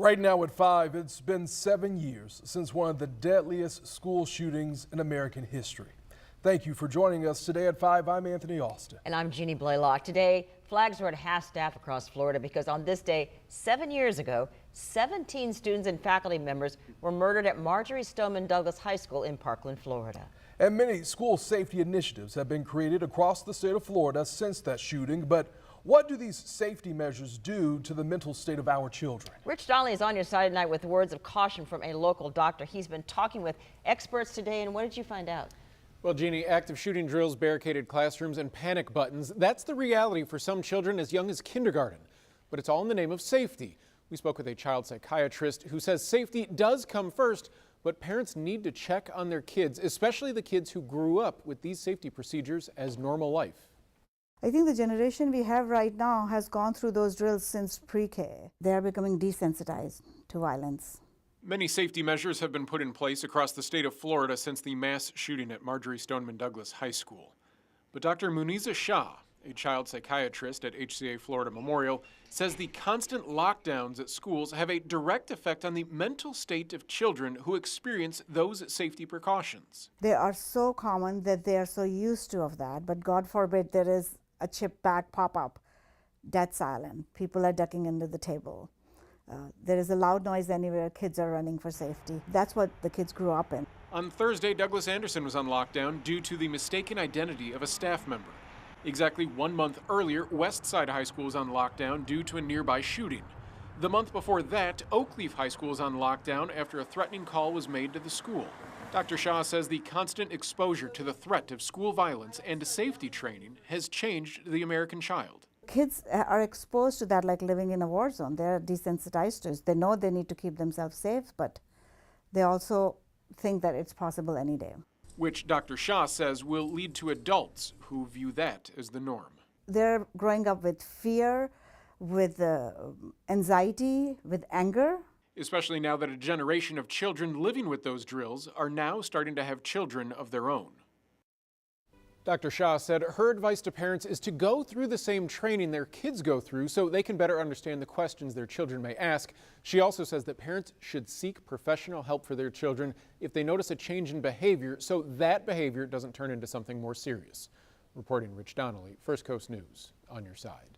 Right now at 5, it's been 7 years since one of the deadliest school shootings in American history. Thank you for joining us today at 5. I'm Anthony Austin. And I'm Jeannie Blaylock. Today, flags are at half staff across Florida because on this day, 7 years ago, 17 students and faculty members were murdered at Marjorie Stoneman Douglas High School in Parkland, Florida. And many school safety initiatives have been created across the state of Florida since that shooting. But what do these safety measures do to the mental state of our children? Rich Donnelly is on your side tonight with words of caution from a local doctor. He's been talking with experts today, and what did you find out? Well, Jeannie, active shooting drills, barricaded classrooms, and panic buttons. That's the reality for some children as young as kindergarten. But it's all in the name of safety. We spoke with a child psychiatrist who says safety does come first, but parents need to check on their kids, especially the kids who grew up with these safety procedures as normal life. I think the generation we have right now has gone through those drills since pre-K. They are becoming desensitized to violence. Many safety measures have been put in place across the state of Florida since the mass shooting at Marjorie Stoneman Douglas High School. But Dr. Muniza Shah, a child psychiatrist at HCA Florida Memorial, says the constant lockdowns at schools have a direct effect on the mental state of children who experience those safety precautions. They are so common that they are so used to of that, but God forbid there is a chip bag pop up, dead silent. People are ducking under the table. There is a loud noise anywhere, kids are running for safety. That's what the kids grew up in. On Thursday, Douglas Anderson was on lockdown due to the mistaken identity of a staff member. Exactly 1 month earlier, Westside High School was on lockdown due to a nearby shooting. The month before that, Oakleaf High School was on lockdown after a threatening call was made to the school. Dr. Shah says the constant exposure to the threat of school violence and safety training has changed the American child. Kids are exposed to that like living in a war zone. They're desensitized to it. They know they need to keep themselves safe, but they also think that it's possible any day. Which Dr. Shah says will lead to adults who view that as the norm. They're growing up with fear, with anxiety, with anger. Especially now that a generation of children living with those drills are now starting to have children of their own. Dr. Shah said her advice to parents is to go through the same training their kids go through so they can better understand the questions their children may ask. She also says that parents should seek professional help for their children if they notice a change in behavior so that behavior doesn't turn into something more serious. Reporting Rich Donnelly, First Coast News, on your side.